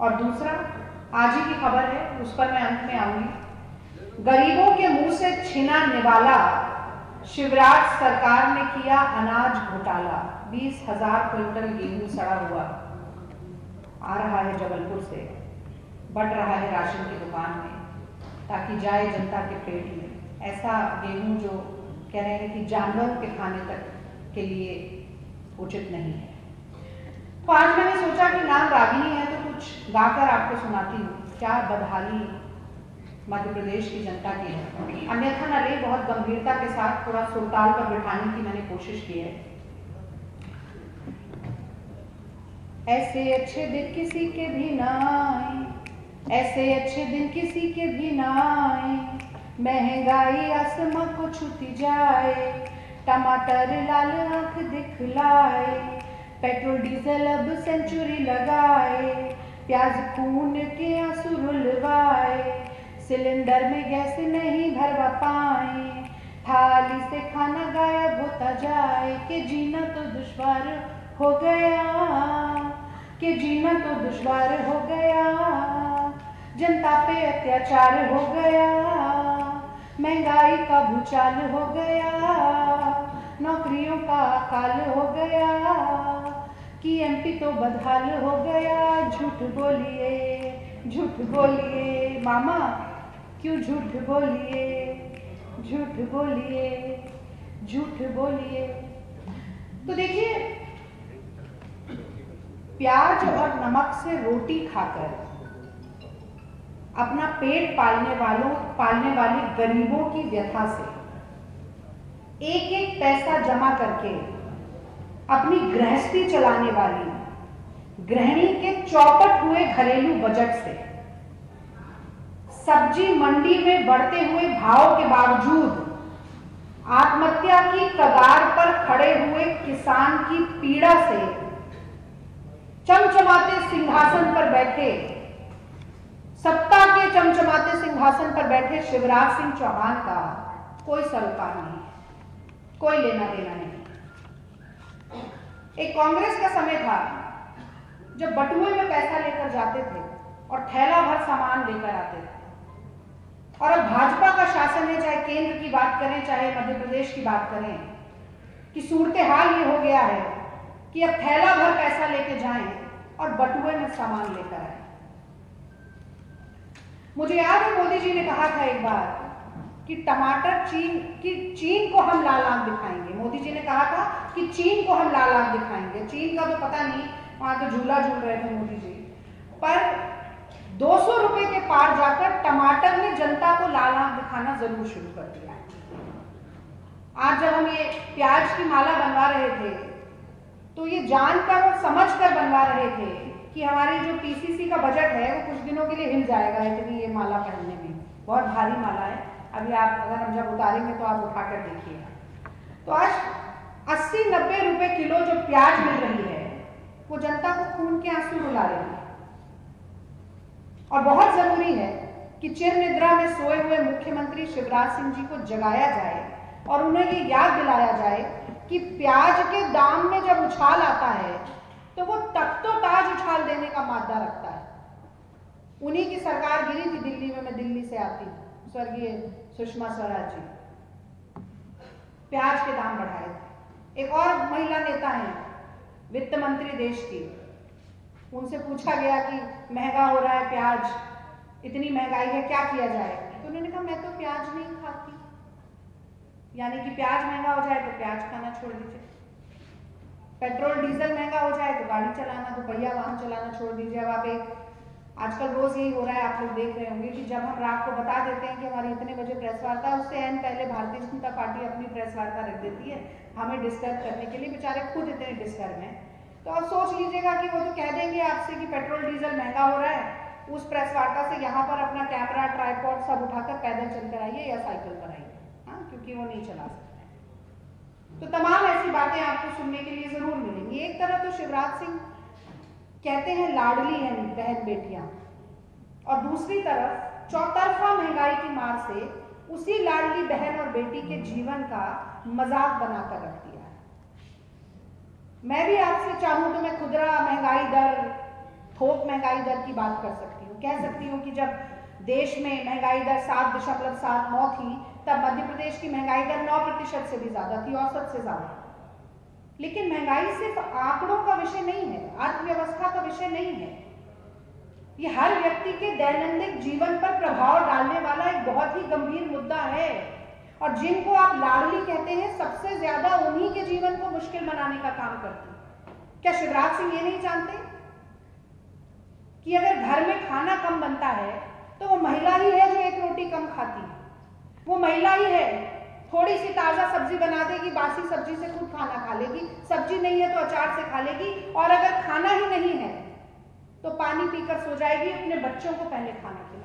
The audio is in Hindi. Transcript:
और दूसरा, आज ही की खबर है, उस पर मैं अंत में आऊंगी। गरीबों के मुंह से छीना निवाला, शिवराज सरकार ने किया अनाज घोटाला। 20,000 क्विंटल गेहूं सड़ा हुआ आ रहा है जबलपुर से, बट रहा है राशन की दुकान में ताकि जाए जनता के पेट में। ऐसा गेहूं जो कह रहे हैं कि जानवरों के खाने तक के लिए उचित नहीं है। तो आज मैंने सोचा कि नाम रागिनी है तो कुछ गाकर आपको सुनाती हूँ। क्या बदहाली मध्य प्रदेश की जनता की है। अन्यथा न ले, बहुत गंभीरता के साथ थोड़ा सुरताल पर बिठाने की मैंने कोशिश की है। ऐसे अच्छे दिन किसी के भी ना आए, ऐसे अच्छे दिन किसी के भी ना आए, महंगाई आसमां को छूती जाए, टमाटर लाल आंख दिखलाए, पेट्रोल डीजल अब सेंचुरी लगाए, प्याज खून के आंसू रुलवाए, सिलेंडर में गैस नहीं भरवा पाए, थाली से खाना गायब होता जाए, कि जीना तो दुश्वार हो गया, कि जीना तो दुश्वार हो गया, जनता पे अत्याचार हो गया, महंगाई का भूचाल हो गया, नौकरियों का अकाल हो गया, कि एमपी तो बदहाल हो गया। झूठ बोलिए, झूठ बोलिए मामा, क्यों झूठ बोलिए, झूठ बोलिए, झूठ बोलिए। तो देखिए, प्याज और नमक से रोटी खाकर अपना पेट पालने वाले गरीबों की व्यथा से एक एक पैसा जमा करके अपनी गृहस्थी चलाने वाली गृहिणी के चौपट हुए घरेलू बजट से, सब्जी मंडी में बढ़ते हुए भाव के बावजूद आत्महत्या की कगार पर खड़े हुए किसान की पीड़ा से चमचमाते सिंहासन पर बैठे, सत्ता के चमचमाते सिंहासन पर बैठे शिवराज सिंह चौहान का कोई सरोकार नहीं, कोई लेना देना नहीं। एक कांग्रेस का समय था जब बटुए में पैसा लेकर जाते थे और थैला भर सामान लेकर आते थे, और अब भाजपा का शासन है, चाहे केंद्र की बात करें चाहे मध्य प्रदेश की बात करें, कि सूरत हाल ये हो गया है कि अब थैला भर पैसा लेके जाएं और बटुए में सामान लेकर आए। मुझे याद है मोदी जी ने कहा था एक बार कि टमाटर चीन को हम लाल आंख दिखाएंगे। मोदी जी ने कहा था कि चीन को हम लाल आंख दिखाएंगे। चीन का तो पता नहीं, वहां तो झूला झूल रहे थे मोदी जी, पर 200 रुपए के पार जाकर टमाटर ने जनता को लाल आंख दिखाना जरूर शुरू कर दिया। आज जब हम ये प्याज की माला बनवा रहे थे तो ये जानकर और समझकर बनवा रहे थे कि हमारी जो पीसीसी का बजट है वो कुछ दिनों के लिए हिल जाएगा इतनी ये माला पहनने में, बहुत भारी माला है। अभी आप अगर हम जब उतारेंगे तो आप उठाकर देखिएगा। तो आज 80-90 रुपए किलो जो प्याज मिल रही है वो जनता को खून के आंसू रुला रही है। और बहुत जरूरी है कि चिर निद्रा में सोए हुए मुख्यमंत्री शिवराज सिंह जी को जगाया जाए और उन्हें ये याद दिलाया जाए कि प्याज के दाम में जब उछाल आता है तो वो तख्तो ताज उछाल देने का मादा रखता है। उन्हीं की सरकार गिरी थी दिल्ली में, मैं दिल्ली से आती हूँ, स्वर्गीय सुषमा स्वराज जी, प्याज के दाम बढ़ाए थे। एक और महिला नेता है वित्त मंत्री देश की, उनसे पूछा गया कि महंगा हो रहा है प्याज, इतनी महंगाई है, क्या किया जाए? तो उन्होंने कहा मैं तो प्याज नहीं खाती, यानी कि प्याज महंगा हो जाए तो प्याज खाना छोड़ दीजिए, पेट्रोल डीजल महंगा हो जाए तो गाड़ी चलाना, दोपहिया वाहन चलाना छोड़ दीजिए। अब आप एक आजकल रोज यही हो रहा है, आप लोग देख रहे होंगे कि जब हम रात को बता देते हैं कि हमारी इतने बजे प्रेस वार्ता है, उससे एन पहले भारतीय जनता पार्टी अपनी प्रेस वार्ता रख देती है हमें डिस्टर्ब करने के लिए। बेचारे खुद इतने डिस्टर्ब हैं। तो आप सोच लीजिएगा कि वो तो कह देंगे आपसे कि पेट्रोल डीजल महंगा हो रहा है, उस प्रेस वार्ता से यहाँ पर अपना कैमरा ट्राइपॉड सब उठाकर पैदल चलकर आइए या साइकिल पर आइए, हाँ, क्योंकि वो नहीं चला सकते। तो तमाम ऐसी बातें आपको सुनने के लिए जरूर मिलेंगी। एक तरह तो शिवराज सिंह कहते हैं लाडली हैं बहन बेटियां, और दूसरी तरफ चौतरफा महंगाई की मार से उसी लाडली बहन और बेटी के जीवन का मजाक बनाकर रख दिया है। मैं भी आपसे चाहूं तो मैं खुदरा महंगाई दर, थोक महंगाई दर की बात कर सकती हूँ। कह सकती हूँ कि जब देश में महंगाई दर 7.79 थी, तब मध्य प्रदेश की महंगाई दर 9% से भी ज्यादा थी, औसत से ज्यादा। लेकिन महंगाई सिर्फ आंकड़ों का विषय नहीं है, अर्थव्यवस्था का विषय नहीं है। ये हर व्यक्ति के दैनंदिन जीवन पर प्रभाव डालने वाला एक बहुत ही गंभीर मुद्दा है। और जिनको आप लाडली कहते हैं, सबसे ज्यादा उन्हीं के जीवन को मुश्किल बनाने का काम करती है। क्या शिवराज सिंह ये नहीं जानते कि अगर घर में खाना कम बनता है तो वो महिला ही है जो एक रोटी कम खाती है, वो महिला ही है थोड़ी सी ताजा सब्जी बना देगी, बासी सब्जी से खुद खाना खा लेगी, सब्जी नहीं है तो अचार से खा लेगी, और अगर खाना ही नहीं है तो पानी पीकर सो जाएगी, अपने बच्चों को पहले खाना खिलाएगी।